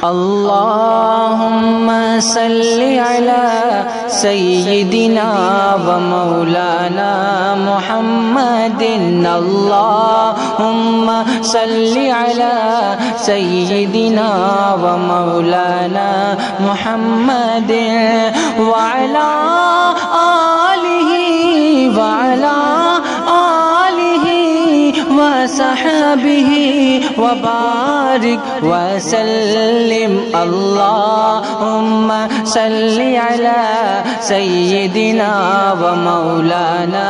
अल्लाहुम्मा सल्लि अला सय्यिदिना व मौलाना मुहम्मदिन। अल्लाहुम्मा सल्लि अला सय्यिदिना व मौलाना मुहम्मदिन व अला आलिहि व अला व सहाबिहि व बारिक व सल्लिम। अल्लाहुम्मा सल्लि अला सय्यिदिना व मौलाना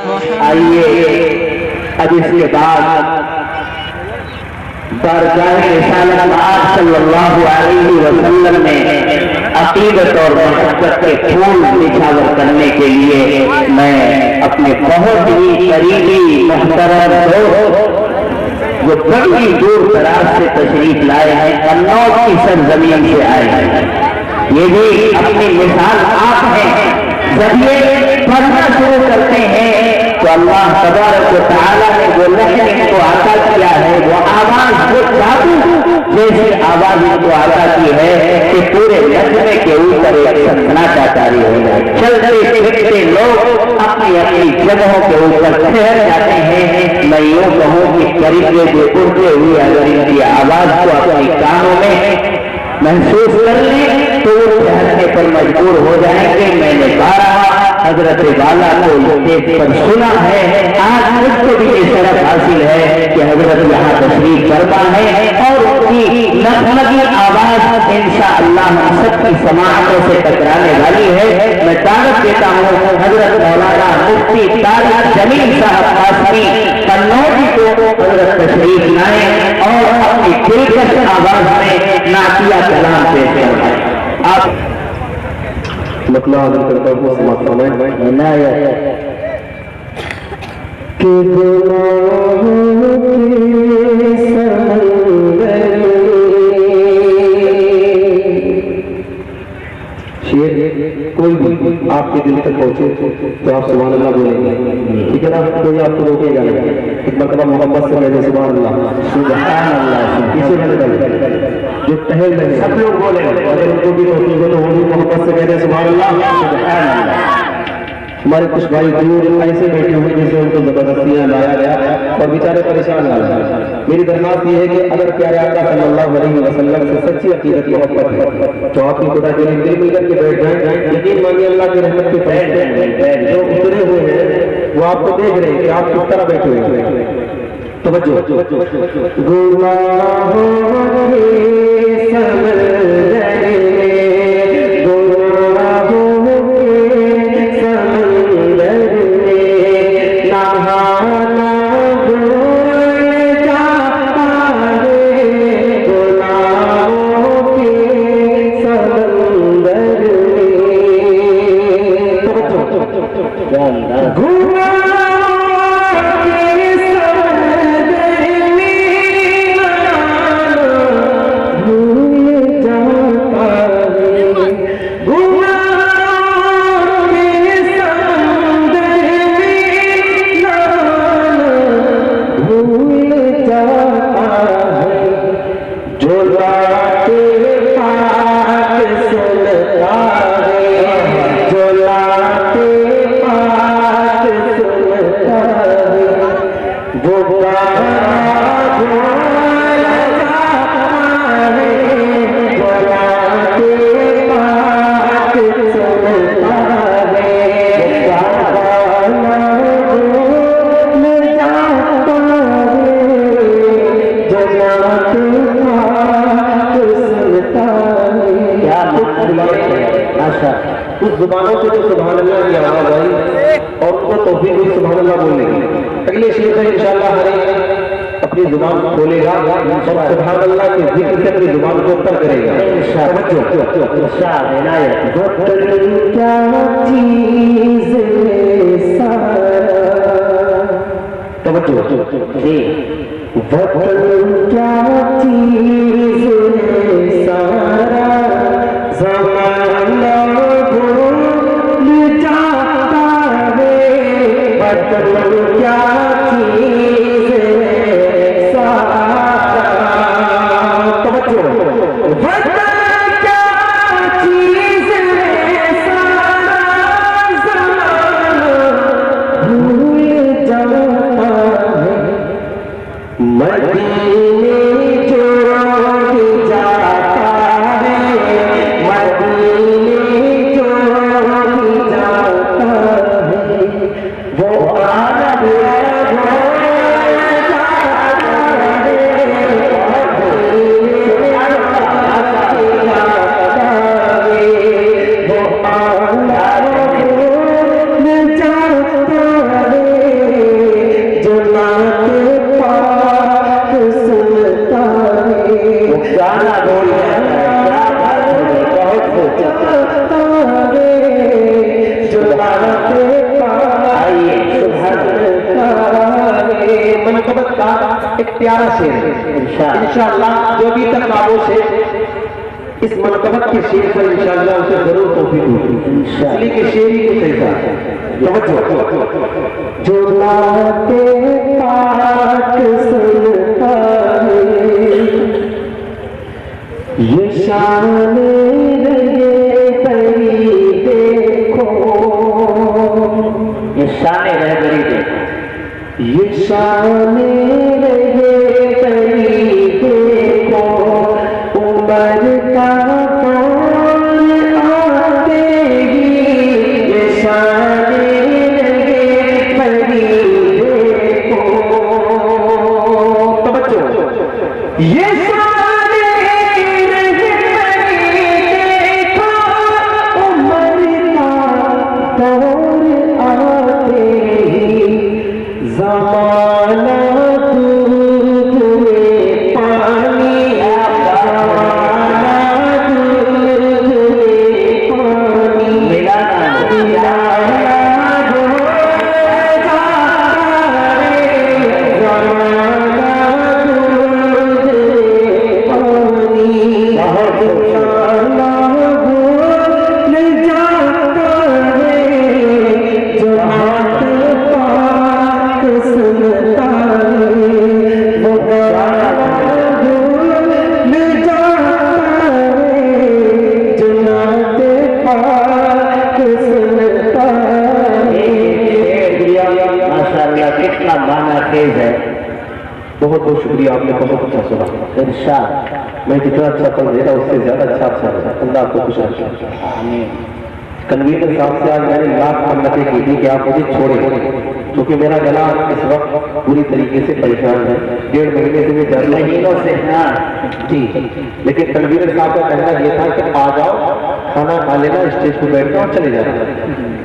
मुहम्मद। आइए अब इसके बाद बारगाह रिसालत सल्लल्लाहु अलैहि वसल्लम में अकीदत और मोहब्बत के फूल निछावर करने के लिए मैं अपने बहुत ही करीबी मुहतरम दोस्त जो बड़ी दूर दराज से तशरीफ लाए हैं, कन्नौज की सरजमीन से आए हैं, ये भी अपनी मिसाल आप हैं। जब ये पढ़ना शुरू करते हैं तो अल्लाह तबारक व तआला ने जो लहर इनको अता किया है, वो आवाज, वो जादू जैसी आवाज इनको अता की है कि पूरे लहरे के ऊपर एक सन्नाटा जारी हो जाए। चलते फिरते लोग अपनी अपनी जगहों के ऊपर ठहर जाते हैं। मैं यूं कहूँ कि करीबे जो उड़ते हुए अगर इनकी आवाज को अपनी कानों में महसूस कर लें तो वो ठहरने पर मजबूर हो जाएंगे। मैंने कहा हजरत वाला को स्टेज पर सुना है, आज मुझको भी ये शरफ हासिल है कि हजरत यहाँ तशरीफ फरमा है और उनकी नगमगी आवाज इंशाअल्लाह हम सबकी समाअतों से टकराने वाली है। मैं दावत देता हूँ हजरत मौलाना मुफ्ती तारिक जमील साहब कासमी कन्नौजी को हजरत तशरीफ लाए और अपनी दिलकश आवाज में नातिया कलाम पेश करवाए। आप मतलब करता हूँ समाप्त समय इनायत के शेर कोई भी आपके दिल तक पहुंचे तो आप सुभान अल्लाह बोलेंगे, ठीक है ना? कोई आपको रोकेगा नहीं। एक मरतबा मोहब्बत से कहते सुभान अल्लाह, सुभान अल्लाह। पीछे मैंने जो टहल रहे सब लोग बोले, अगर उनको भी रोकेंगे तो वो भी मोहब्बत से कहते सुभान अल्लाह, सुभान अल्लाह। हमारे कुछ भाई दूर ऐसे बैठे हुए जैसे उनको जबरदस्तियां लाया गया और बेचारे परेशान आ रहे हैं। मेरी दरख्वास्त ये है कि अगर प्यारे आका सल्लल्लाहु अलैहि वसल्लम से सच्ची अकीदत मोहब्बत है तो आप भी खुदा के लिए दिल मिलकर के बैठ जाएं। यकीन मानिए अल्लाह की रहमत के फैज़ जो उतरे हुए हैं वो आपको देख रहे हैं कि आप किस तरह बैठे हुए हैं। तवज्जो कुछ जुबानों से जो सुभान अल्लाह की आवाज आई और उनको तौफीक हुई सुभान अल्लाह बोलने की। अगले शेर में इंशाअल्लाह हर एक अपनी जुबान खोलेगा और सुभान अल्लाह के जिक्र से अपनी जुबान को ऊपर करेगा। एक प्यारा शेर इंशाअल्लाह, जो भी तक खामोश है इस मनकबत के शेर पर इंशाअल्लाह उसे जरूर तौफीक होगी। इसलिए कि शेर ही कुछ ऐसा है। जो लाते पाक सुनता है ये शान रहे परी देखो, ये शान रहबरी देखो, ये शान रहे परी देखो, उमर का कौन आतेगी, ये शान रहे परी देखो। तो बच्चों ये शान रहे परी देखो, उमर का कौन आतेगी, ज़माना दूध में पानी, ज़माना दूध में पानी, मिलाना मिलाया हो जाता है, ज़माना दूध में पानी, मिलाना भूल जाता है, जो हाथ पाक सुनता है वो गाना भूल जाता है, जो नात पाक सुनता है। माशाअल्लाह, कितना माना तेज है। बहुत बहुत शुक्रिया, आपने बहुत अच्छा सुना। इरशाद, मैं जितना अच्छा पढ़ रहा उससे ज्यादा अच्छा अच्छा अल्लाह आपको खुश रखे। कन्वीर साहब से आज मैंने लाख मन्नतें की थी कि आप मुझे छोड़े, क्योंकि मेरा गला इस वक्त पूरी तरीके से परेशान है। 1.5 महीने से मैं ज्यादा महीनों से, हाँ जी, लेकिन कन्वीर साहब का कहना यह था कि आ जाओ, खाना खा लेना, स्टेज पर बैठ जाओ, चले जाना।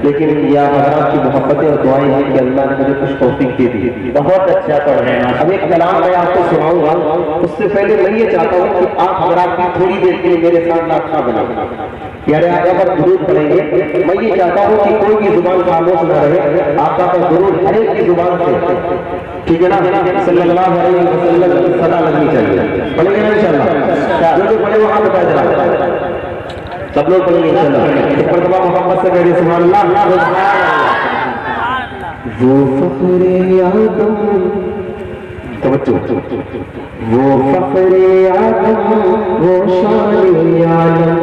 लेकिन यह हज़रात की मोहब्बतें और दुआएं हैं कि अल्लाह ने मुझे कुछ तौफीक दे दी। बहुत अच्छा पढ़ रहे हैं। अब एक कलाम मैं आपको सुनाऊंगा, उससे पहले मैं ये चाहता हूँ कि आप हज़रात की थोड़ी देर के लिए मेरे साथ नाता बना यार आका पर दुरूद पढ़ेंगे। मैं ये चाहता हूँ कि कोई भी जुबान खामोश न रहे, आका पर दुरूद हर एक की जुबान से, ठीक है ना, सल्लल्लाहु अलैहि वसल्लम की सलाह लगनी चाहिए। पढ़ेंगे ना इंशाअल्लाह? जो जो पढ़े वहाँ बता जरा, सब लोग पढ़ेंगे इंशाअल्लाह। एक मरतबा मोहम्मद से कह सुभान अल्लाह। वो फख्रे आदम, तवज्जो, वो फख्रे आदम, वो शान आलम,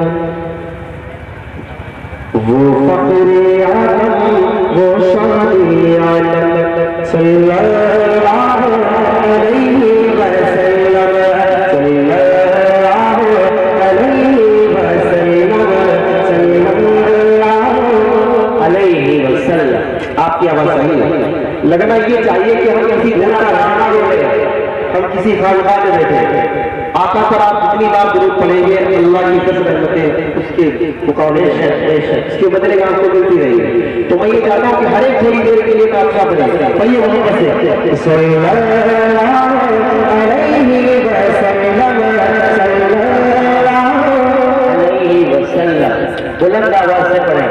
वो फख्रे आदम, वो शान आलम, सल्लल्लाहु अलैहि वसल्लम, सल्लल्लाहु अलैहि वसल्लम, सल्लल्लाहु अलैहि वसल्लम। आपकी आवाज सही है। लगना ये चाहिए कि हम किसी गुना का गाना गा रहे हैं, हम किसी खानका में बैठे। आका पर आप जितनी बार दुरूद पढ़ेंगे अल्लाह की कसम रहमतें उसके मुकाबले इसके बदले में आपको मिलती रहेगी। तो मैं ये चाहता हूँ कि हर एक थोड़ी देर के लिए आपका बने भैया वहीं पर सल्लल्लाहु अलैहि वसल्लम, सल्लल्लाहु अलैहि वसल्लम। बुलंद आवाज से पढ़ें।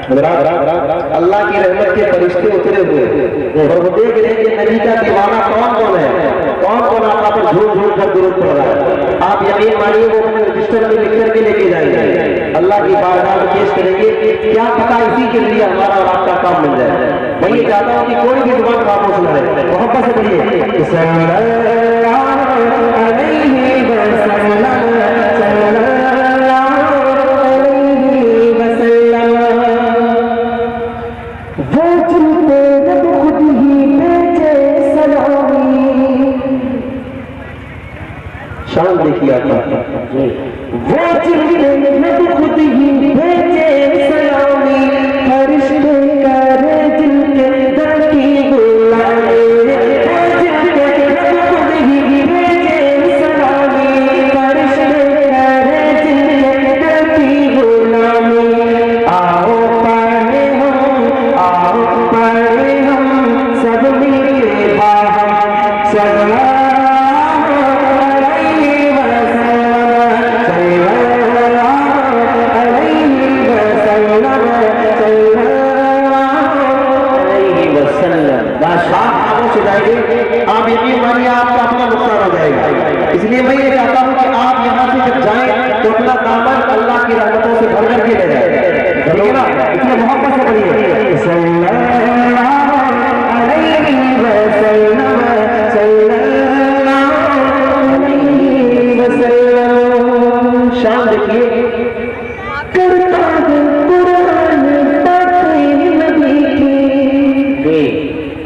अल्लाह की रहमत के फरिश्ते उतरे हुए और वो देख रहे कि नबी का दीवाना कौन कौन है, कौन कौन आका पर झूठ झूठ कर दुरूद पढ़ रहा है। आप यकीन मानिए वो अपने रजिस्टर में लिख करके लेके जाएंगे, अल्लाह की बारगाह में पेश करेंगे। क्या पता इसी के लिए हमारा और आपका काम मिल जाए। मैं ये चाहता हूँ कि कोई भी जुबान खामोश न रहे, मोहब्बत से पढ़िए। किया था। वो जिन्हें नब खुद ही भेजे सलामी, फरिश्ते करे जिनके दर की गुलामी। वो जिन्हें नब खुद ही भेजे सलामी, फरिश्ते करे जिनके दर की गुलामी। आओ पढ़े हम सब मिलके बाहर सल्लल्लाहु अलैहि वसल्लम। आप यकीन मानिए आपका अपना नुकसान हो जाएगा। इसलिए मैं ये चाहता हूँ कि आप यहाँ से जब जाएं तो अपना दामन अल्लाह की रहमतों से भर करके ले जाए, ठीक है ना? इसलिए मोहब्बत से पढ़िए सल्लल्लाहु अलैहि वसल्लम, सल्लल्लाहु अलैहि वसल्लम। शान देखिए, करता हूँ कुरान बातें नबी की,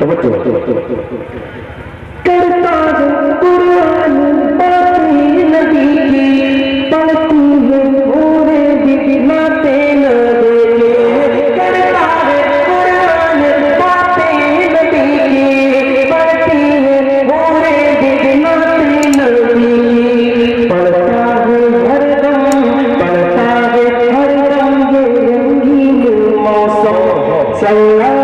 तवज्जो, करता हूँ कुरान बातें नबी की, पढ़ती हूँ पूरे दिखलाते न देखे। करता है कुरान बातें नबी की, पढ़ती है पूरे दिखलाते नबी की। पढ़ता है हरदम ये रंगीन मौसम, सल्लल्लाहु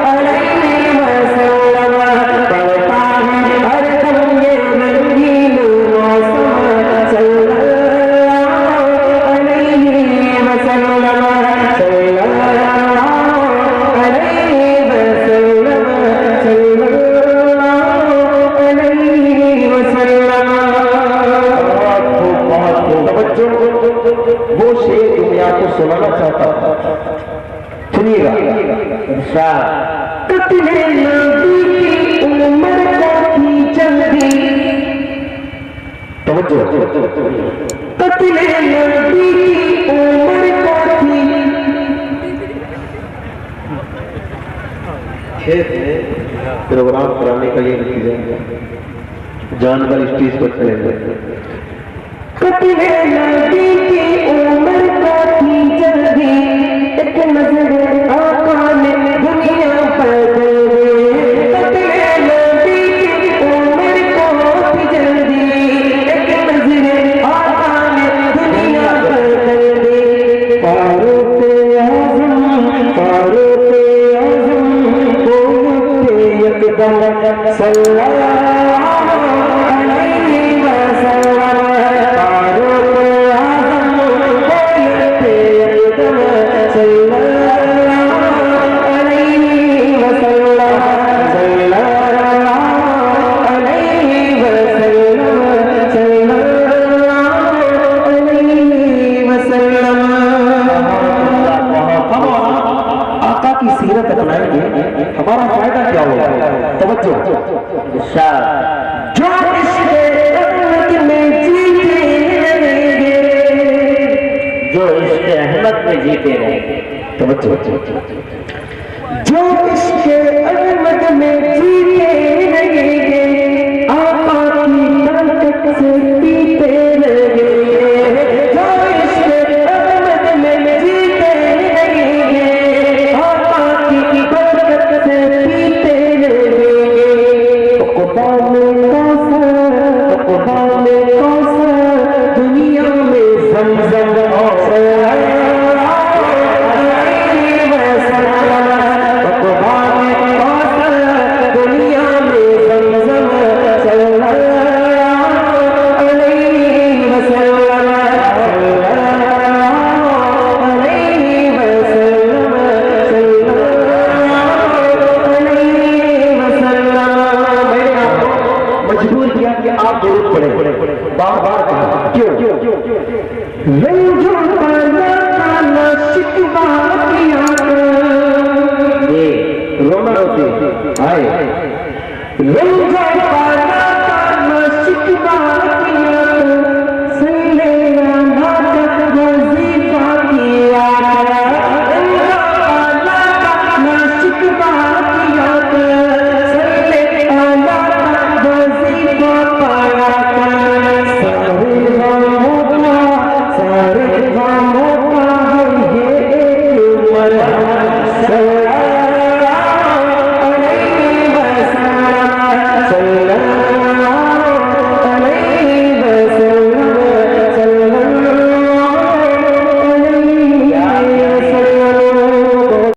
अलैहि वसल्लम। पढ़ता है हरदम ये रंगीन मौसम, सल्लल्लाहु अलैहि वसल्लम, सल्लल्लाहु अलैहि वसल्लम, सल्लल्लाहु अलैहि वसल्लम। बहुत तवज्जो, वो शेर दुनिया को सुनाना चाहता था, सुनिएगा। कत्ले नबी की उम्र को थी जल्दी, तवज्जो, कत्ले नबी की उम्र को थी। प्रोग्राम कराने का ये नतीजा, जानवर स्टेज पर चलेंगे। कत्ले नबी की उम्र को थी जल्दी, एक नजर आका ने दुनिया बदल दी। कत्ले नबी की उम्र को थी जल्दी, एक नजर आका ने दुनिया बदल दी। फारूक आज़म बोलते यकदम, सल्लल्लाहु अलैहि वसल्लम। फारूक आज़म बोलते यकदम, सल्लल्लाहु अलैहि वसल्लम, सल्लल्लाहु अलैहि वसल्लम, सल्लल्लाहु अलैहि वसल्लम। हम आका की सीरत अपनाएंगे, हमारा फायदा क्या होगा? तवज्जो, जो इसके अहमद में जीते रहेंगे, जो इसके अहमद में जीते रहेंगे, तवज्जो, जो इसके अहमद में जीते रहेंगे, आका की ताकत से पीते रहेंगे। जो इसके अहमद में जीते रहेंगे, आका की ताकत से पीते रहेंगे। दुनिया में ज़मज़म सल्लल्लाहु अलैहि वसल्लम, दुनिया में ज़मज़म सल्लल्लाहु अलैहि वसल्लम, सल्लल्लाहु अलैहि वसल्लम, सल्लल्लाहु अलैहि वसल्लम। मैंने आपको मजबूर किया कि आप जरूर पढ़ें, बार बार कहा, क्यों? रंजो काना शिकवा किया, ये रोना होती आए। रंजो काना शिकवा